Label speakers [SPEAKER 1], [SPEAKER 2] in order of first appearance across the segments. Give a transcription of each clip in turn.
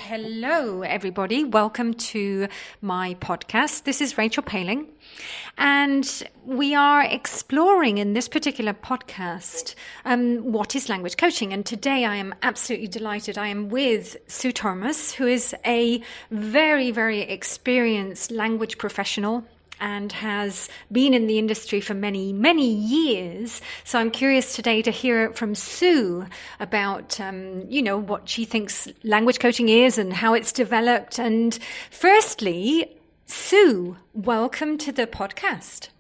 [SPEAKER 1] Hello, everybody. Welcome to my podcast. This is Rachel Paling, and we are exploring in this particular podcast what is language coaching. And today I am absolutely delighted. I am with Sue Thomas, who is a very, very experienced language professional and has been in the industry for many, many years. So I'm curious today to hear from Sue about, what she thinks language coaching is and how it's developed. And firstly, Sue, welcome to the podcast.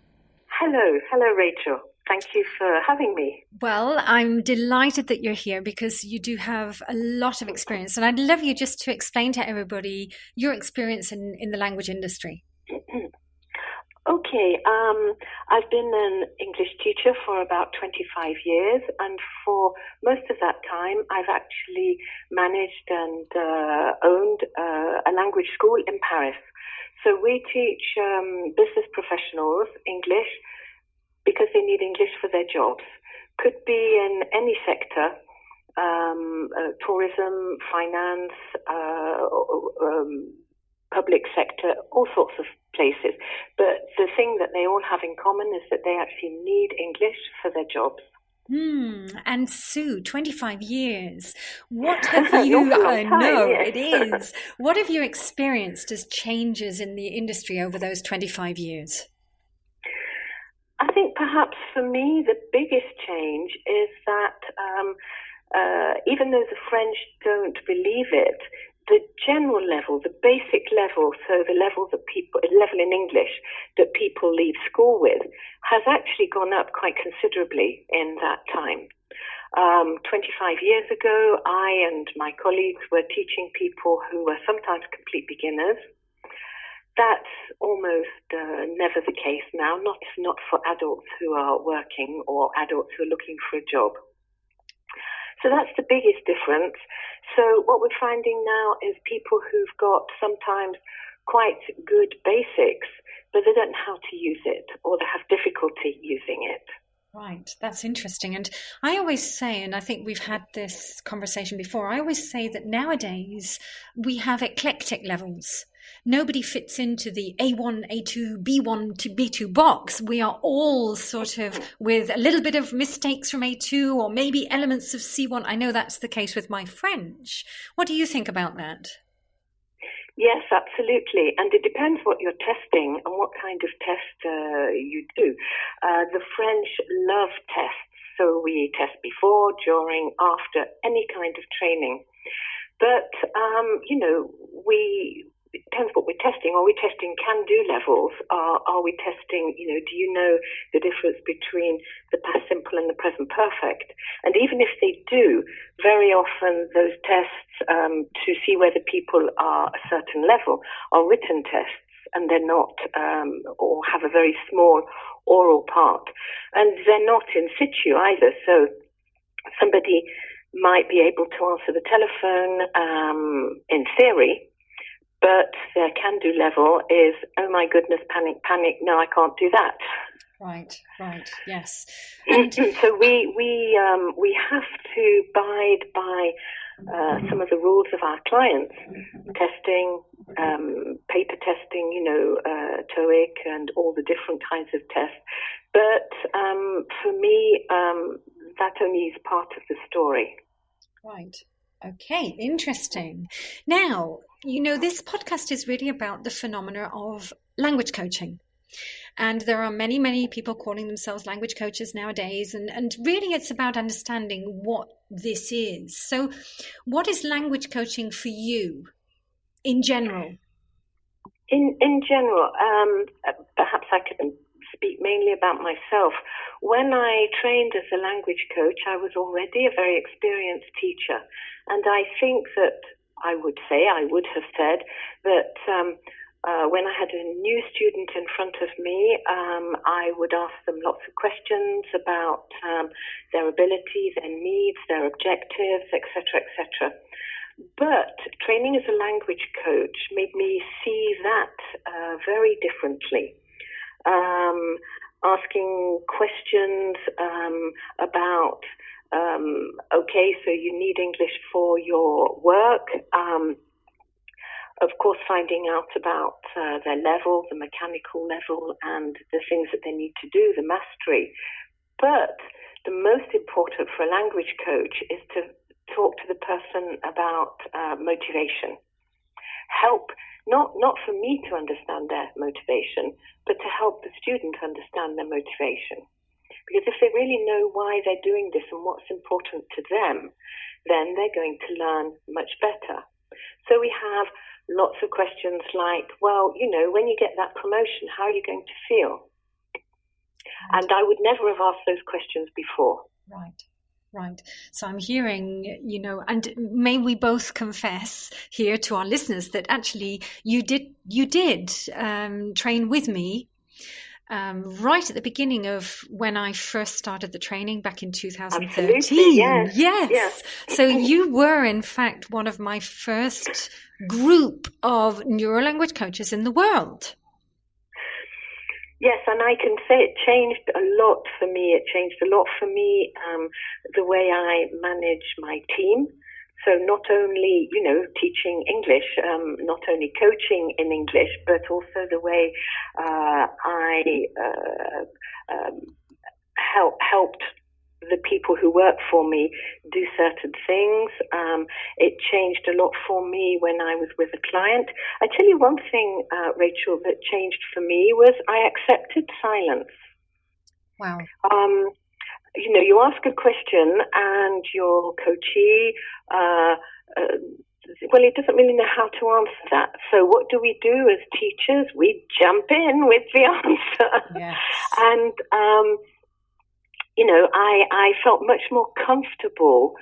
[SPEAKER 2] Hello, Rachel. Thank you for having me.
[SPEAKER 1] Well, I'm delighted that you're here because you do have a lot of experience. And I'd love you just to explain to everybody your experience in the language industry.
[SPEAKER 2] Okay, I've been an English teacher for about 25 years, and for most of that time, I've actually managed and owned a language school in Paris. So we teach business professionals English because they need English for their jobs. Could be in any sector, tourism, finance, public sector, all sorts of places. But the thing that they all have in common is that they actually need English for their jobs.
[SPEAKER 1] And Sue, 25 years. What have you, I know it is. What have you experienced as changes in the industry over those 25 years?
[SPEAKER 2] I think perhaps for me, the biggest change is that even though the French don't believe it, the general level, the basic level, so the level in English that people leave school with, has actually gone up quite considerably in that time. 25 years ago, I and my colleagues were teaching people who were sometimes complete beginners. That's almost never the case now, not for adults who are working or adults who are looking for a job. So that's the biggest difference. So what we're finding now is people who've got sometimes quite good basics, but they don't know how to use it, or they have difficulty using it.
[SPEAKER 1] Right, that's interesting. And I always say, and I think we've had this conversation before, I always say that nowadays we have eclectic levels. Nobody fits into the A1, A2, B1 to B2 box. We are all sort of with a little bit of mistakes from A2 or maybe elements of C1. I know that's the case with my French. What do you think about that?
[SPEAKER 2] Yes, absolutely. And it depends what you're testing and what kind of test you do. The French love tests. So we test before, during, after, any kind of training. But, it depends what we're testing. Are we testing can-do levels? Are we testing, do you know the difference between the past simple and the present perfect? And even if they do, very often those tests to see whether people are a certain level are written tests, and they're not, or have a very small oral part. And they're not in situ either. So somebody might be able to answer the telephone in theory, but their can-do level is, oh my goodness, panic, no, I can't do that.
[SPEAKER 1] Right, yes.
[SPEAKER 2] And so we have to abide by some of the rules of our clients, testing, paper testing, TOEIC and all the different kinds of tests. But for me, that only is part of the story.
[SPEAKER 1] Right. Okay, interesting. Now, this podcast is really about the phenomena of language coaching. And there are many, many people calling themselves language coaches nowadays. And really it's about understanding what this is. So what is language coaching for you in general?
[SPEAKER 2] In general, perhaps I can speak mainly about myself. When I trained as a language coach, I was already a very experienced teacher. And I think that I would have said that when I had a new student in front of me, I would ask them lots of questions about their ability, their needs, their objectives, etc., etc. But training as a language coach made me see that very differently. Asking questions about, okay, so you need English for your work. of course, finding out about their level, the mechanical level, and the things that they need to do, the mastery. But the most important for a language coach is to talk to the person about motivation. Help, not for me to understand their motivation, but to help the student understand their motivation. Because if they really know why they're doing this and what's important to them, then they're going to learn much better. So we have lots of questions like, well, when you get that promotion, how are you going to feel? Right. And I would never have asked those questions before.
[SPEAKER 1] Right. So I'm hearing, and may we both confess here to our listeners that actually you did train with me right at the beginning of when I first started the training back in 2013.
[SPEAKER 2] Absolutely,
[SPEAKER 1] yes. So you were, in fact, one of my first group of neurolanguage coaches in the world.
[SPEAKER 2] Yes, and I can say it changed a lot for me. It changed a lot for me, the way I manage my team. So not only, teaching English, not only coaching in English, but also the way I helped the people who work for me do certain things. It changed a lot for me when I was with a client. I tell you one thing, Rachel, that changed for me was I accepted silence.
[SPEAKER 1] Wow.
[SPEAKER 2] You ask a question and your coachee, well, he doesn't really know how to answer that. So what do we do as teachers? We jump in with the answer.
[SPEAKER 1] Yes.
[SPEAKER 2] And, I felt much more comfortable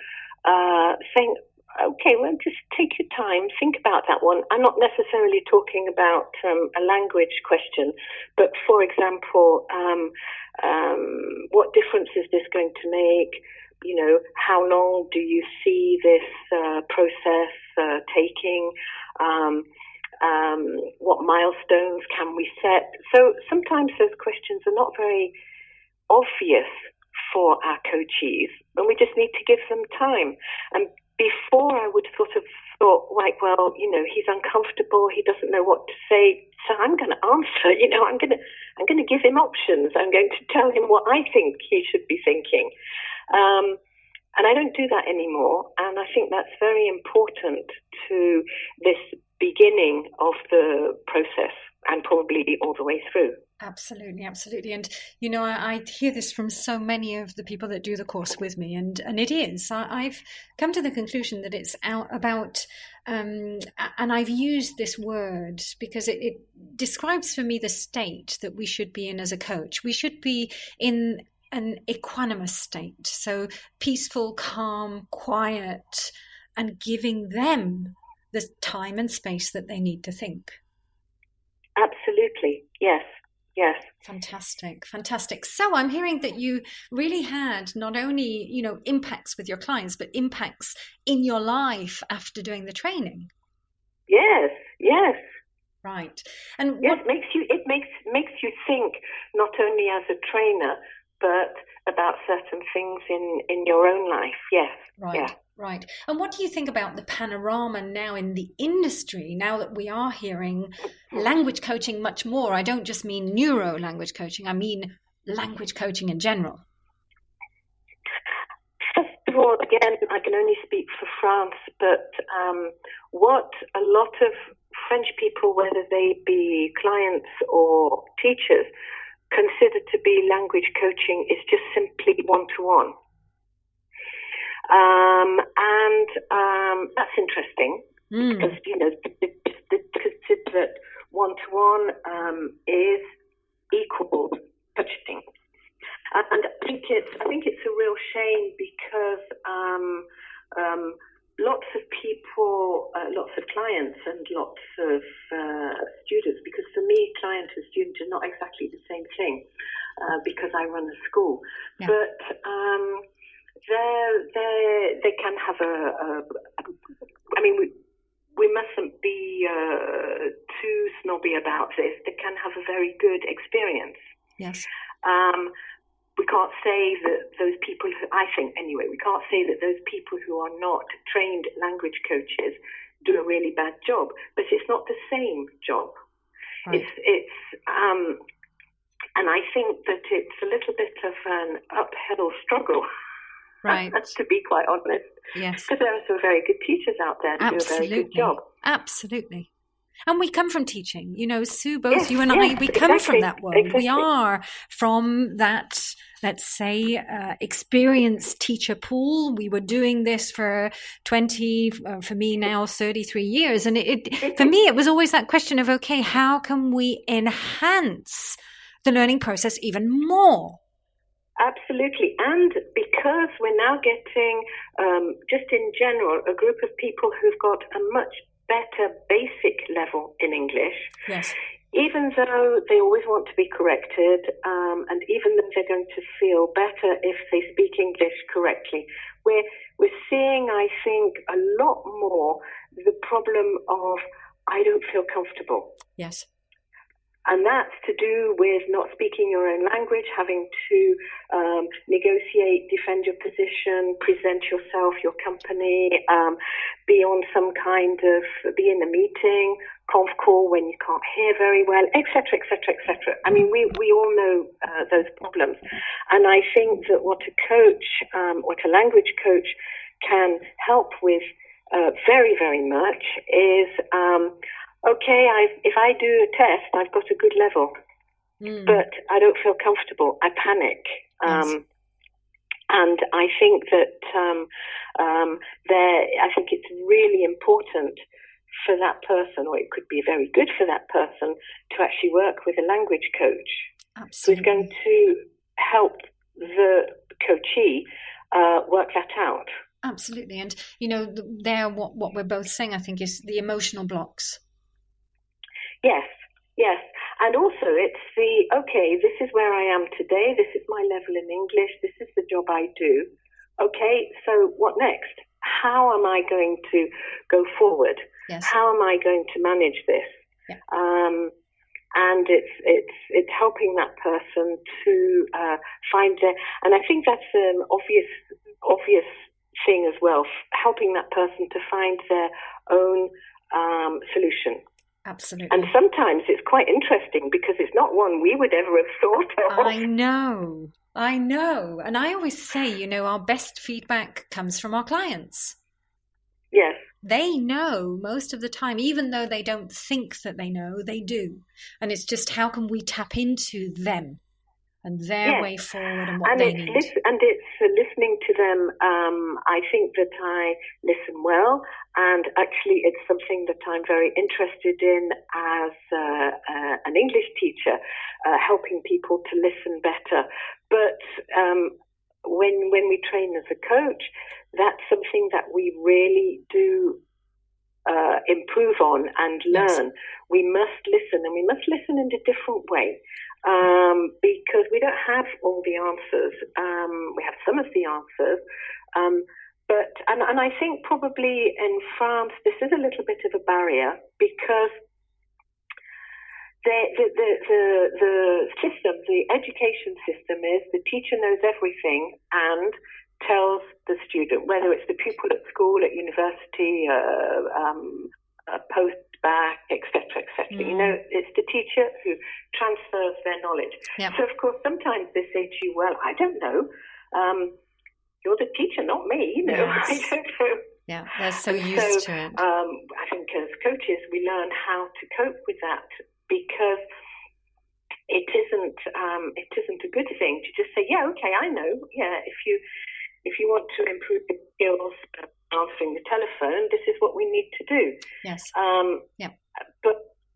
[SPEAKER 2] saying, okay, well, just take your time, think about that one. I'm not necessarily talking about a language question, but for example, what difference is this going to make? How long do you see this process taking? What milestones can we set? So sometimes those questions are not very obvious for our coachees, and we just need to give them time. And before I would sort of thought, like, well, he's uncomfortable, he doesn't know what to say, so I'm going to answer. I'm going to give him options. I'm going to tell him what I think he should be thinking. And I don't do that anymore. And I think that's very important to this beginning of the process and probably all the way through.
[SPEAKER 1] Absolutely. And, I hear this from so many of the people that do the course with me. And it is. I've come to the conclusion that it's about, and I've used this word because it describes for me the state that we should be in as a coach. We should be in an equanimous state. So peaceful, calm, quiet, and giving them the time and space that they need to think.
[SPEAKER 2] Absolutely. Yes.
[SPEAKER 1] Fantastic. So I'm hearing that you really had not only, impacts with your clients, but impacts in your life after doing the training.
[SPEAKER 2] Yes.
[SPEAKER 1] Right. And
[SPEAKER 2] yes, it makes you think not only as a trainer, but about certain things in your own life. Yes.
[SPEAKER 1] Right. And what do you think about the panorama now in the industry, now that we are hearing language coaching much more? I don't just mean neuro-language coaching, I mean language coaching in general.
[SPEAKER 2] First of all, again, I can only speak for France, but what a lot of French people, whether they be clients or teachers, consider to be language coaching is just simply one-to-one. And that's interesting because, they consider that one-to-one is equal coaching. And I think it's a real shame because lots of people, lots of clients and lots of students, because for me, client and student are not exactly the same thing because I run a school. Yeah. But they can have we mustn't be too snobby about this. They can have a very good experience.
[SPEAKER 1] Yes.
[SPEAKER 2] We can't say that those people we can't say that those people who are not trained language coaches do a really bad job, but it's not the same job.
[SPEAKER 1] Right.
[SPEAKER 2] And I think that it's a little bit of an uphill struggle,
[SPEAKER 1] right?
[SPEAKER 2] To be quite honest.
[SPEAKER 1] Yes.
[SPEAKER 2] Because there are some very good teachers out there that do a very good job.
[SPEAKER 1] Absolutely. And we come from teaching, you know, Sue, both
[SPEAKER 2] yes,
[SPEAKER 1] you and I, we come from that world.
[SPEAKER 2] Exactly.
[SPEAKER 1] We are from that, let's say, experienced teacher pool. We were doing this for 20, for me now, 33 years. And for me, it was always that question of, okay, how can we enhance the learning process even more?
[SPEAKER 2] Absolutely. And because we're now getting, just in general, a group of people who've got a much better basic level in English,
[SPEAKER 1] yes,
[SPEAKER 2] even though they always want to be corrected, and even though they're going to feel better if they speak English correctly, we're seeing, I think, a lot more the problem of I don't feel comfortable.
[SPEAKER 1] Yes.
[SPEAKER 2] And that's to do with not speaking your own language, having to negotiate, defend your position, present yourself, your company, be on some kind of, be in a meeting, conf call when you can't hear very well, etc., etc., etc. I mean, we all know those problems. And I think that what a language coach can help with very, very much is... okay, if I do a test, I've got a good level, but I don't feel comfortable. I panic.
[SPEAKER 1] Yes.
[SPEAKER 2] And I think that I think it's really important for that person, or it could be very good for that person, to actually work with a language coach.
[SPEAKER 1] Absolutely.
[SPEAKER 2] Who's going to help the coachee work that out.
[SPEAKER 1] Absolutely. And, you know, what we're both saying, I think, is the emotional blocks.
[SPEAKER 2] Yes. And also it's okay, this is where I am today, this is my level in English, this is the job I do. Okay, so what next? How am I going to go forward?
[SPEAKER 1] Yes.
[SPEAKER 2] How am I going to manage this?
[SPEAKER 1] Yeah.
[SPEAKER 2] And it's helping that person to find and I think that's an obvious thing as well, helping that person to find their own solution.
[SPEAKER 1] Absolutely.
[SPEAKER 2] And sometimes it's quite interesting because it's not one we would ever have thought of.
[SPEAKER 1] I know. And I always say, you know, our best feedback comes from our clients.
[SPEAKER 2] Yes.
[SPEAKER 1] They know most of the time, even though they don't think that they know, they do. And it's just how can we tap into them and their way forward and what they need.
[SPEAKER 2] And it's listening to them. I think that I listen well, and actually it's something that I'm very interested in as an English teacher, helping people to listen better. But when we train as a coach, that's something that we really do improve on and learn. Yes. We must listen, and we must listen in a different way. Because we don't have all the answers. We have some of the answers. But I think probably in France, this is a little bit of a barrier because the system, the education system is the teacher knows everything and tells the student, whether it's the pupil at school, at university, post back, etc., etc. You know, it's the teacher who transfers their knowledge.
[SPEAKER 1] Yep.
[SPEAKER 2] So, of course, sometimes they say to you, well, I don't know. You're the teacher, not me, you know. Yes. I don't know.
[SPEAKER 1] Yeah, they're so used to it.
[SPEAKER 2] I think as coaches, we learn how to cope with that because it isn't a good thing to just say, yeah, okay, I know. Yeah, if you want to improve the skills of answering the telephone, this is what we need to do.
[SPEAKER 1] Yes. Yeah.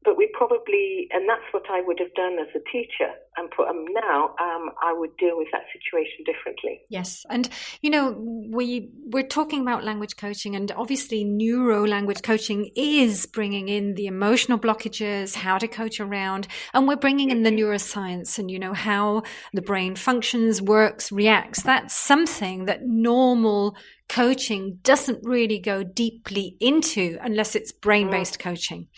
[SPEAKER 2] But we probably, and that's what I would have done as a teacher. And now I would deal with that situation differently.
[SPEAKER 1] Yes. And, you know, we're talking about language coaching, and obviously Neurolanguage Coaching is bringing in the emotional blockages, how to coach around, and we're bringing in the neuroscience and, you know, how the brain functions, works, reacts. That's something that normal coaching doesn't really go deeply into unless it's brain-based coaching.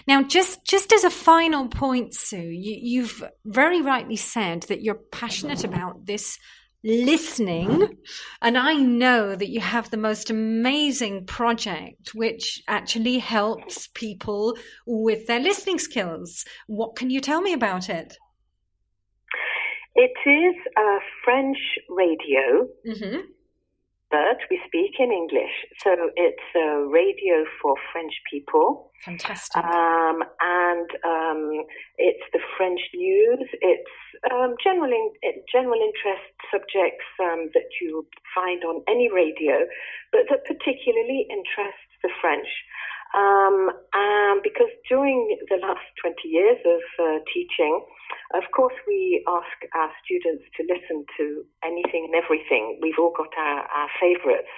[SPEAKER 1] Now, just as a final point, Sue, you've very rightly said that you're passionate about this listening. And I know that you have the most amazing project which actually helps people with their listening skills. What can you tell me about it?
[SPEAKER 2] It is a French radio, but we speak in English. So it's a radio for French people.
[SPEAKER 1] Fantastic.
[SPEAKER 2] And it's the French news. It's general interest subjects that you find on any radio, but that particularly interests the French. Because during the last 20 years of teaching, of course, we ask our students to listen to anything and everything. We've all got our favourites.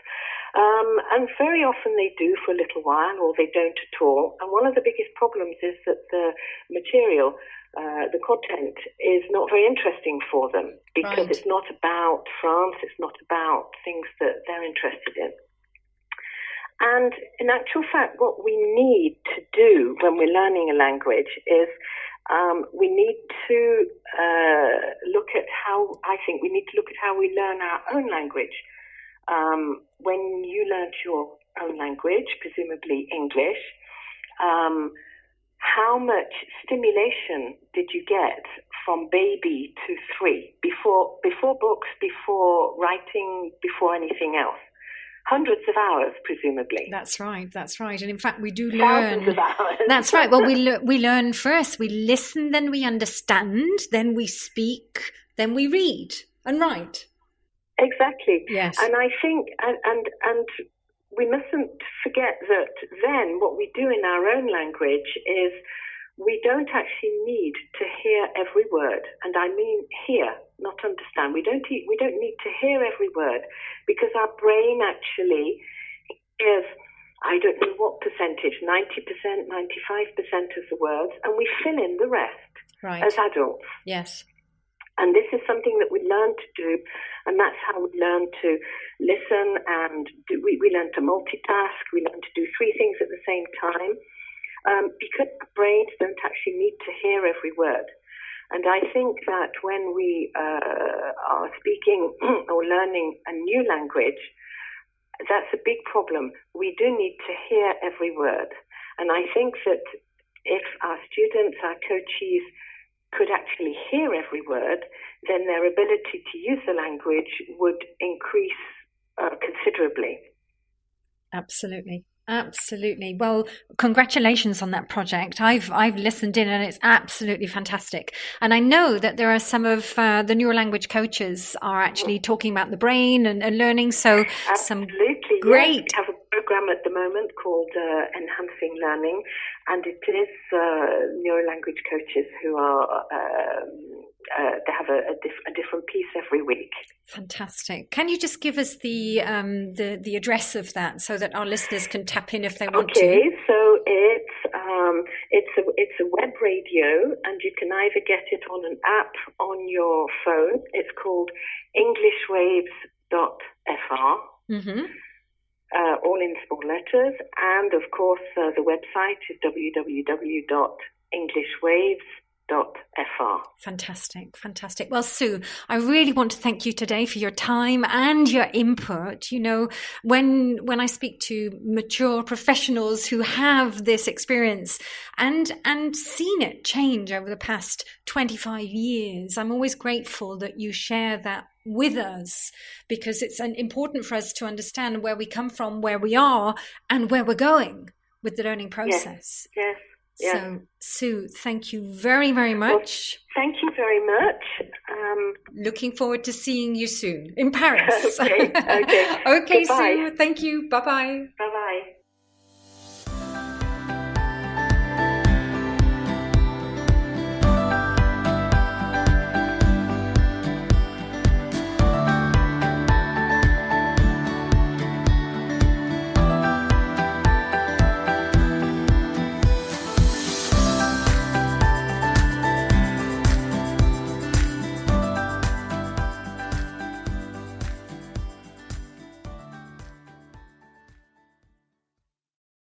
[SPEAKER 2] And very often they do for a little while, or they don't at all. And one of the biggest problems is that the material, the content, is not very interesting for them, because it's not about France, it's not about things that they're interested in. And in actual fact, what we need to do when we're learning a language is we need to look at how we learn our own language. When you learned your own language, presumably English, how much stimulation did you get from baby to 3, before books, before writing, before anything else? Hundreds of hours, presumably.
[SPEAKER 1] That's right. And in fact, we do learn.
[SPEAKER 2] Thousands of hours.
[SPEAKER 1] That's right. Well, we learn first. We listen, then we understand, then we speak, then we read and write.
[SPEAKER 2] Exactly.
[SPEAKER 1] Yes.
[SPEAKER 2] And I think, and we mustn't forget that then what we do in our own language is we don't actually need to hear every word. And I mean hear, not understand. We don't need to hear every word, because our brain actually hears, I don't know what percentage, 90%, 95% of the words, and we fill in the rest as adults.
[SPEAKER 1] Yes.
[SPEAKER 2] And this is something that we learn to do, and that's how we learn to listen, and we learn to multitask, we learn to do 3 things at the same time, because our brains don't actually need to hear every word. And I think that when we are speaking or learning a new language, that's a big problem. We do need to hear every word. And I think that if our students, our coachees, could actually hear every word, then their ability to use the language would increase considerably.
[SPEAKER 1] Absolutely. Well, congratulations on that project. I've listened in, and it's absolutely fantastic. And I know that there are some of the Neurolanguage coaches are actually talking about the brain and learning. So
[SPEAKER 2] absolutely,
[SPEAKER 1] great.
[SPEAKER 2] Yes. We have a program at the moment called Enhancing Learning, and it is Neurolanguage coaches who are they have a different piece every week.
[SPEAKER 1] Fantastic. Can you just give us the address of that so that our listeners can tap in if they want to?
[SPEAKER 2] Okay, so it's a web radio, and you can either get it on an app on your phone. It's called EnglishWaves.fr, all in small letters, and of course the website is www.englishwaves.fr.
[SPEAKER 1] Fantastic. Well, Sue, I really want to thank you today for your time and your input. You know, when I speak to mature professionals who have this experience and seen it change over the past 25 years, I'm always grateful that you share that with us, because it's important for us to understand where we come from, where we are, and where we're going with the learning process.
[SPEAKER 2] Yes.
[SPEAKER 1] So, Sue, thank you very, very much.
[SPEAKER 2] Well, thank you very much.
[SPEAKER 1] Looking forward to seeing you soon in Paris.
[SPEAKER 2] Okay.
[SPEAKER 1] Okay,
[SPEAKER 2] Goodbye.
[SPEAKER 1] Sue. Thank you. Bye-bye.
[SPEAKER 2] Bye.